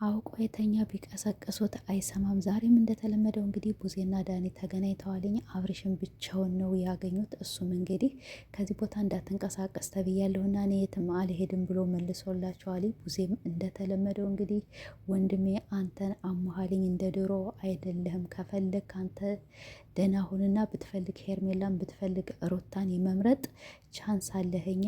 አውቆ የተኛ ቢቀሰቅሱት አይሰማም። ዛሬም እንደተለመደው እንግዲህ ቡዜና ዳኒ ተገናኝተዋልኝ። አብርሽን ብቻውን ነው ያገኙት። እሱም እንግዲህ ከዚህ ቦታ እንዳትንቀሳቀስ ተብያለሁና እኔ የትም አልሄድም ብሎ መልሶላቸዋል። ቡዜም እንደተለመደው እንግዲህ ወንድሜ አንተን አማሃልኝ፣ እንደ ድሮ አይደለህም። ከፈለግ አንተ ደህና ሁንና ብትፈልግ ሄርሜላን ብትፈልግ ሩታን የመምረጥ ቻንስ አለህኛ።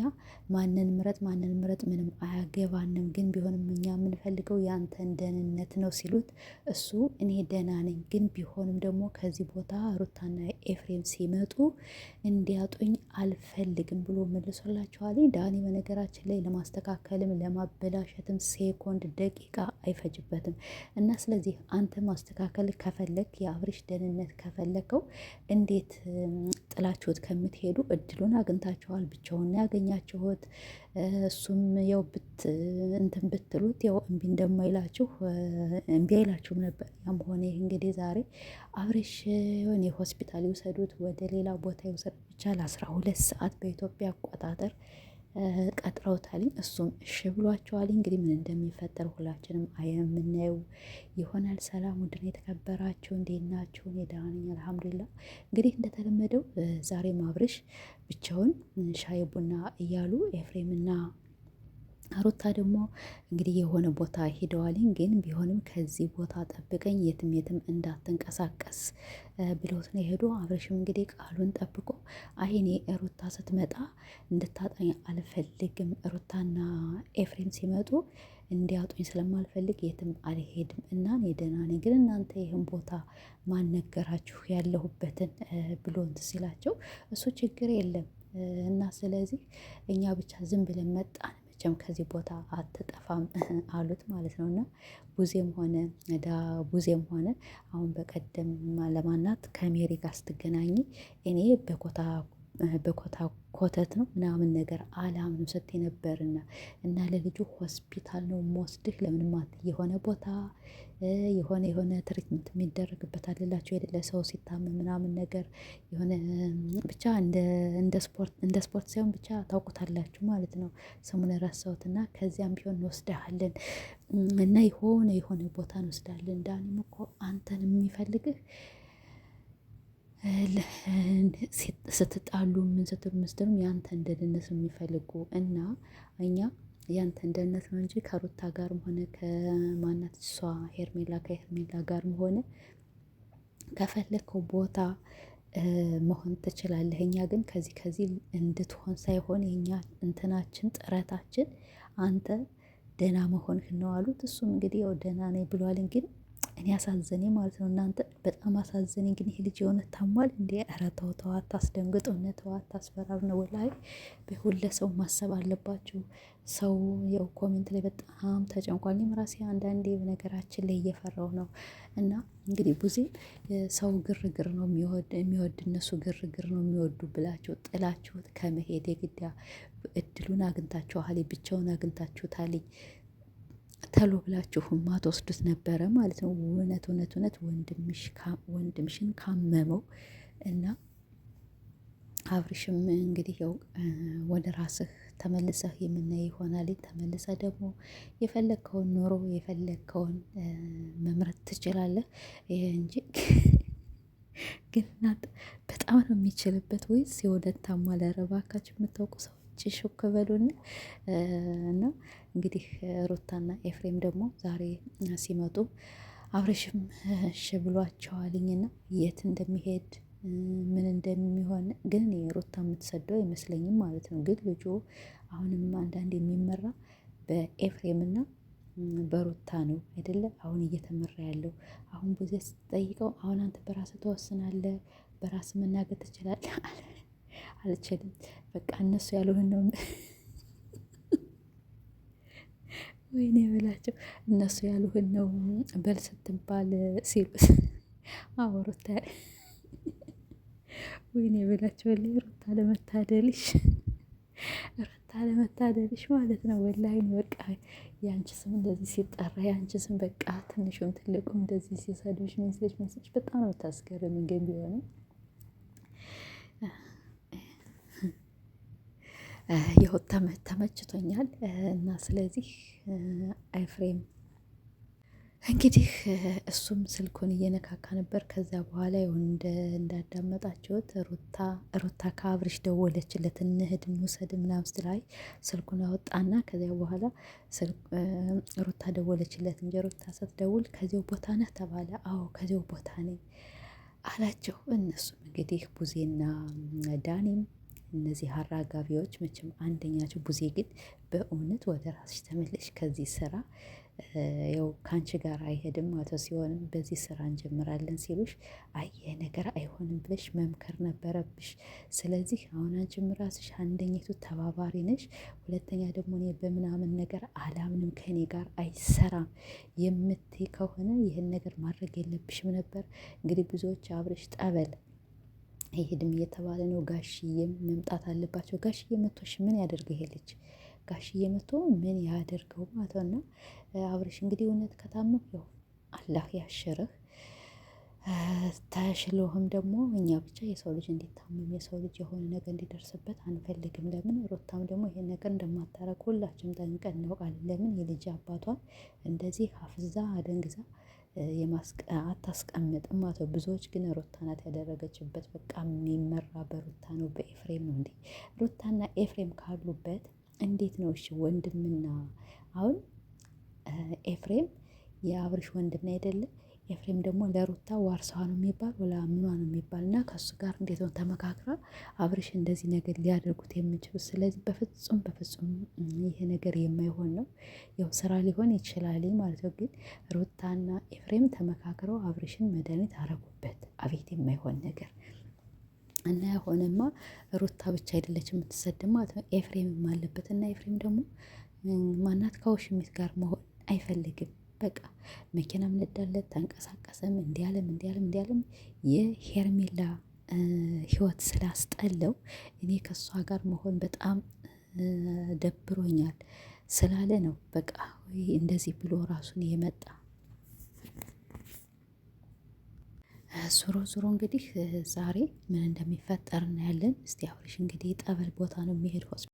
ማንን ምረጥ ማንን ምረጥ ምንም አያገባንም፣ ግን ቢሆንም እኛ የምንፈልገው የአንተን ደህንነት ነው ሲሉት እሱ እኔ ደህና ነኝ፣ ግን ቢሆንም ደግሞ ከዚህ ቦታ ሩታና ኤፍሬም ሲመጡ እንዲያጡኝ አልፈልግም ብሎ መልሶላቸዋል። ዳኒ በነገራችን ላይ ለማስተካከልም ለማበላሸትም ሴኮንድ ደቂቃ አይፈጅበትም እና ስለዚህ አንተ ማስተካከል ከፈለግ የአብርሽ ደህንነት ከፈለግ እንዴት ጥላችሁት ከምትሄዱ እድሉን አግኝታችኋል። ብቻውን ያገኛችሁት እሱም ያው እንትን ብትሉት ያው እምቢ እንደማይላችሁ እምቢ አይላችሁም ነበር። ያም ሆነ ይህ እንግዲህ ዛሬ አብርሽ የሆነ ሆስፒታል ይውሰዱት፣ ወደ ሌላ ቦታ ይውሰዱት ብቻ ለ12 ሰዓት በኢትዮጵያ አቆጣጠር ቀጥረውታል። እሱም እሺ ብሏቸዋል። እንግዲህ ምን እንደሚፈጠር ሁላችንም የምናየው ይሆናል። ሰላም ውድን የተከበራችሁ እንዴት ናችሁ? እኔ ደህና ነኝ አልሐምዱሊላህ። እንግዲህ እንደተለመደው ዛሬም አብርሽ ብቻውን ሻይ ቡና እያሉ ኤፍሬምና ሩታ ደግሞ እንግዲህ የሆነ ቦታ ሂደዋልኝ። ግን ቢሆንም ከዚህ ቦታ ጠብቀኝ፣ የትም የትም እንዳትንቀሳቀስ ብለውት ነው የሄዱ። አብረሽም እንግዲህ ቃሉን ጠብቆ አይኔ ሩታ ስትመጣ እንድታጣኝ አልፈልግም፣ ሩታና ኤፍሬም ሲመጡ እንዲያጡኝ ስለማልፈልግ የትም አልሄድም እና እኔ ደህና ነኝ፣ ግን እናንተ ይህን ቦታ ማን ነገራችሁ ያለሁበትን ብሎ እንትን ሲላቸው እሱ ችግር የለም እና ስለዚህ እኛ ብቻ ዝም ብለን መጣን፣ መቼም ከዚህ ቦታ አትጠፋም አሉት ማለት ነው። እና ቡዜም ሆነ አሁን በቀደም ለማናት ከሜሪ ጋር ስትገናኝ እኔ በኮታ ኮተት ነው ምናምን ነገር አላምንም ስትይ ነበርና እና ለልጁ ሆስፒታል ነው የምወስድህ፣ ለምንማት የሆነ ቦታ የሆነ ትሪትመንት የሚደረግበት አለላቸው የሌለ ሰው ሲታመም ምናምን ነገር የሆነ ብቻ እንደ ስፖርት ሳይሆን ብቻ ታውቁታላችሁ ማለት ነው። ስሙን ረሳሁትና ከዚያም ቢሆን እንወስድሃለን እና የሆነ ቦታ እንወስዳለን። ዳኒም እኮ አንተን የሚፈልግህ ስትጣሉ ምን ስትሉ ምስትሉም ያንተን ደህንነት የሚፈልጉ እና እኛ ያንተን ደህንነት ነው እንጂ ከሩታ ጋርም ሆነ ከማናት እሷ ከሄርሜላ ጋርም ሆነ ከፈለከው ቦታ መሆን ትችላለህ። እኛ ግን ከዚህ እንድትሆን ሳይሆን የኛ እንትናችን ጥረታችን አንተ ደህና መሆንህን ነው አሉት። እሱም እንግዲህ ያው ደህና ነኝ ብሏልን። ግን እኔ አሳዘኔ ማለት ነው እናንተ በጣም አሳዘኔ። ግን ይሄ ልጅ የሆነ ታሟል እንዴ? ኧረ ተው አታስደንግጡ፣ ተው አታስፈራሩ ነው ወላሂ። በሁለ ሰው ማሰብ አለባችሁ። ሰው ያው ኮሜንት ላይ በጣም ተጨንቋል። እኔም ራሴ አንዳንዴ በነገራችን ላይ እየፈራው ነው። እና እንግዲህ ቡዜ ሰው ግርግር ነው የሚወድ እነሱ ግርግር ነው የሚወዱ ብላችሁ ጥላችሁት ከመሄድ የግዳ እድሉን አግኝታችኋል፣ ብቻውን አግኝታችሁታል። ተሎ ብላችሁ ማትወስዱት ነበረ ማለት ነው። እውነት ወንድምሽን ካመመው እና አብርሽም እንግዲህ ያው ወደ ራስህ ተመልሰህ የምናይ ይሆናል። ተመልሰህ ደግሞ የፈለግከውን ኑሮ የፈለግከውን መምረጥ ትችላለህ እንጂ ግን እናት በጣም ነው የሚችልበት። ወይስ የወደት ታሟለ ረባካችሁ የምታውቁ ሰዎች ሹክ በሉን። እና እንግዲህ ሩታና ኤፍሬም ደግሞ ዛሬ ሲመጡ አብረሽም እሺ ብሏቸዋልኝና የት እንደሚሄድ ምን እንደሚሆን ግን ሩታ የምትሰደው አይመስለኝም ማለት ነው። ግን ልጁ አሁንም አንዳንድ የሚመራ በኤፍሬምና በሩታ ነው አይደለ? አሁን እየተመራ ያለው አሁን ብዙ ስትጠይቀው አሁን አንተ በራስህ ትወስናለህ፣ በራስህ መናገር ትችላለህ። አልችልም በቃ እነሱ ያሉህን ነው ወይኔ ብላቸው እነሱ ያሉህን ነው በል ስትባል ሲሉት ሩታ ወይኔ ብላቸው ሩታ ለመታደልሽ ማለት ነው። ወላሂ በቃ የአንቺ ስም እንደዚህ ሲጠራ የአንቺ ስም በቃ ትንሹም ትልቁም እንደዚህ ሲሰድብሽ መስለሽ በጣም ነው የምታስገርሚኝ። ግን ቢሆንም ያው ተመችቶኛል እና ስለዚህ ኤፍሬም እንግዲህ እሱም ስልኩን እየነካካ ነበር። ከዚያ በኋላ ይሁን እንዳዳመጣችሁት ሩታ ከአብርሽ ደወለችለት፣ እንሂድ እንውሰድ ምናምን ስትል ስልኩን አወጣና ከዚያ በኋላ ሩታ ደወለችለት እንጂ ሩታ ስትደውል ከዚያው ቦታ ነህ ተባለ። አዎ ከዚያው ቦታ ነኝ አላቸው። እነሱም እንግዲህ ቡዜና ዳኒም እነዚህ አራጋቢዎች መቼም አንደኛቸው ቡዜ ግን በእውነት ወደ ራስሽ ተመለሽ ከዚህ ስራ ያው ከአንቺ ጋር አይሄድም ማለት ሲሆንም በዚህ ስራ እንጀምራለን ሲሉሽ አየ ነገር አይሆንም ብለሽ መምከር ነበረብሽ። ስለዚህ አሁን አንቺም ራስሽ አንደኛቱ ተባባሪ ነሽ፣ ሁለተኛ ደግሞ እኔ በምናምን ነገር አላምንም ከኔ ጋር አይሰራም የምትይ ከሆነ ይህን ነገር ማድረግ የለብሽም ነበር። እንግዲህ ብዙዎች አብርሽ ጠበል ይሄድም እየተባለ ነው። ጋሽዬም መምጣት አለባቸው። ጋሽዬ መቶሽ ምን ያደርግ ይሄ ልጅ? ጋሽዬ መቶ ምን ያደርገው ማለት ነው። አብርሽ እንግዲህ እውነት ከታመም ያው አላህ ያሽርህ። ተሽሎህም ደግሞ እኛ ብቻ የሰው ልጅ እንዲታመም የሰው ልጅ የሆነ ነገር እንዲደርስበት አንፈልግም። ለምን ሩታም ደግሞ ይሄን ነገር እንደማታረግ ሁላችንም ጠንቀን እናውቃለን። ለምን የልጅ አባቷን እንደዚህ አፍዛ አደንግዛ አታስቀምጥም ማለት ነው። ብዙዎች ግን ሩታ ናት ያደረገችበት። በቃ የሚመራ በሩታ ነው በኤፍሬም ነው እንዴ? ሩታና ኤፍሬም ካሉበት እንዴት ነው እሺ? ወንድምና አሁን ኤፍሬም የአብርሽ ወንድም አይደለም? ኤፍሬም ደግሞ ለሩታ ዋርሳዋ ነው የሚባል ወላ ምኗ ነው የሚባል እና ከእሱ ጋር እንዴት ነው ተመካክራ አብርሽ እንደዚህ ነገር ሊያደርጉት የሚችሉ? ስለዚህ በፍጹም በፍጹም ይሄ ነገር የማይሆን ነው። ያው ስራ ሊሆን ይችላል ማለት ነው። ግን ሩታና ኤፍሬም ተመካክረው አብርሽን መድኃኒት አረጉበት። አቤት የማይሆን ነገር እና የሆነማ ሩታ ብቻ አይደለች የምትሰድም ማለት ነው። ኤፍሬምም አለበት እና ኤፍሬም ደግሞ ማናት ከውሽሚት ጋር መሆን አይፈልግም። በቃ መኪናም ነዳለት ተንቀሳቀሰም እንዲያለም የሄርሜላ ህይወት ስላስጠለው እኔ ከእሷ ጋር መሆን በጣም ደብሮኛል ስላለ ነው። በቃ እንደዚህ ብሎ ራሱን የመጣ ዞሮ ዞሮ እንግዲህ ዛሬ ምን እንደሚፈጠር እናያለን። እስቲ አብርሽ እንግዲህ ጠበል ቦታ ነው የሚሄድ